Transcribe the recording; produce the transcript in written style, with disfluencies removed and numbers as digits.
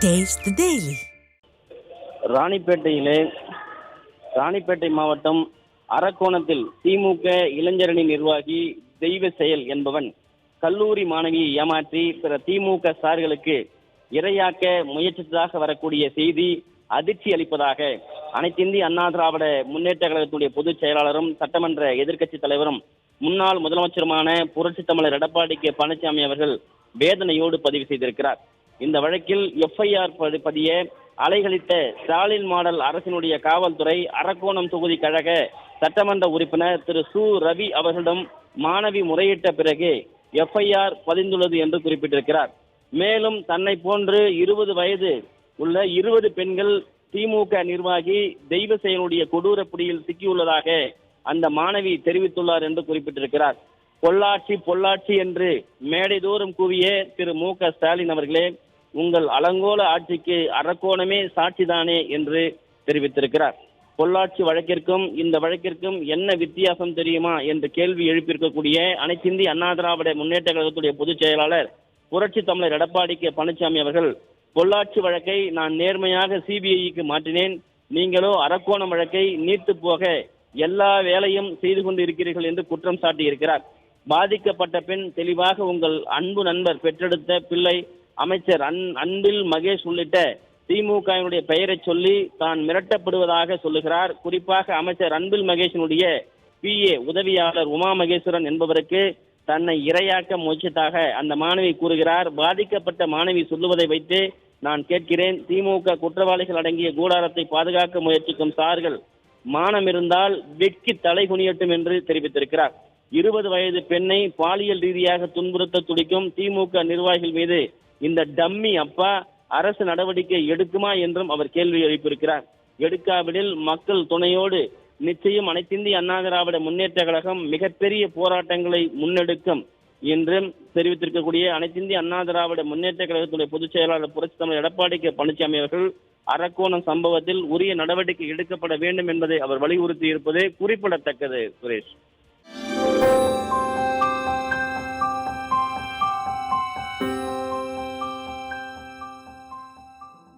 Taste the Daily. Ranipet மாவட்டம் அரக்கோணத்தில் திமுக இளைஞரணி நிர்வாகி தெய்வ செயல் என்பவன் கல்லூரி மாணவியை ஏமாற்றி பிற திமுக சார்களுக்கு இரையாக்க முயற்சித்ததாக வரக்கூடிய செய்தி அதிர்ச்சி அளிப்பதாக அனைத்திந்திய அண்ணா திராவிட முன்னேற்ற கழகத்துடைய பொதுச் செயலாளரும் சட்டமன்ற எதிர்க்கட்சி தலைவரும் முன்னாள் முதலமைச்சருமான புரட்சித் தமிழர் எடப்பாடி கே பழனிசாமி அவர்கள் வேதனையோடு பதிவு செய்திருக்கிறார். இந்த வழக்கில் எஃப்ஐஆர் பதிய அலைகளித்த ஸ்டாலின் மாடல் அரசினுடைய காவல்துறை அரக்கோணம் தொகுதி கழக சட்டமன்ற உறுப்பினர் திரு சு ரவி அவர்களிடம் மாணவி முறையிட்ட பிறகு எஃப்ஐஆர் பதிந்துள்ளது என்று குறிப்பிட்டிருக்கிறார். மேலும் தன்னை போன்று 20 வயது உள்ள 20 பெண்கள் திமுக நிர்வாகி தெய்வ செயலுடைய கொடூர பிடியில் சிக்கியுள்ளதாக அந்த மாணவி தெரிவித்துள்ளார் என்று குறிப்பிட்டிருக்கிறார். பொள்ளாச்சி என்று மேடைதோறும் கூவிய திரு மு க ஸ்டாலின் அவர்களே, உங்கள் அலங்கோல ஆட்சிக்கு அரக்கோணமே சாட்சிதானே என்று தெரிவித்திருக்கிறார். பொள்ளாச்சி வழக்கிற்கும் இந்த வழக்கிற்கும் என்ன வித்தியாசம் தெரியுமா என்று கேள்வி எழுப்பியிருக்கக்கூடிய அனைத்திந்திய அண்ணா திராவிட முன்னேற்ற கழகத்துடைய பொதுச் செயலாளர் புரட்சி தமிழர் எடப்பாடி கே பழனிசாமி அவர்கள், பொள்ளாச்சி வழக்கை நான் நேர்மையாக சிபிஐக்கு மாற்றினேன், நீங்களோ அரக்கோணம் வழக்கை நீர்த்து போக எல்லா வேலையும் செய்து கொண்டு இருக்கிறீர்கள் என்று குற்றம் சாட்டியிருக்கிறார். பாதிக்கப்பட்ட பெண் தெளிவாக உங்கள் அன்பு நண்பர் பெற்றெடுத்த பிள்ளை அமைச்சர் அன்பில் மகேஷ் உள்ளிட்ட திமுகவினுடைய பெயரை சொல்லி தான் மிரட்டப்படுவதாக சொல்லுகிறார். குறிப்பாக அமைச்சர் அன்பில் மகேஷனுடைய PA உதவியாளர் உமா மகேஸ்வரன் என்பவருக்கு தன்னை இரையாக்க முயற்சித்தாக அந்த மாணவி கூறுகிறார். பாதிக்கப்பட்ட மாணவி சொல்லுவதை வைத்து நான் கேட்கிறேன், திமுக குற்றவாளிகள் அடங்கிய கூடாரத்தை பாதுகாக்க முயற்சிக்கும் சார்கள் மானம் இருந்தால் வெட்கி தலை குனியட்டும் என்று தெரிவித்திருக்கிறார். 20 வயது பெண்ணை பாலியல் ரீதியாக துன்புறுத்த துடிக்கும் திமுக நிர்வாகிகள் மீது இந்த டம்மி அப்பா அரசு நடவடிக்கை எடுக்குமா என்றும் அவர் கேள்வி எழுப்பியிருக்கிறார். எடுக்காவிடில் மக்கள் துணையோடு நிச்சயம் அனைத்திந்திய அண்ணா திராவிட முன்னேற்ற கழகம் மிகப்பெரிய போராட்டங்களை முன்னெடுக்கும் என்றும் தெரிவித்திருக்கக்கூடிய அனைத்திந்திய அண்ணா திராவிட முன்னேற்ற கழகத்துடைய பொதுச் செயலாளர் புரட்சி தமிழர் எடப்பாடி கே பழனிசாமி அவர்கள் அரக்கோணம் சம்பவத்தில் உரிய நடவடிக்கை எடுக்கப்பட வேண்டும் என்பதை அவர் வலியுறுத்தி இருப்பது குறிப்பிடத்தக்கது. சுரேஷ்.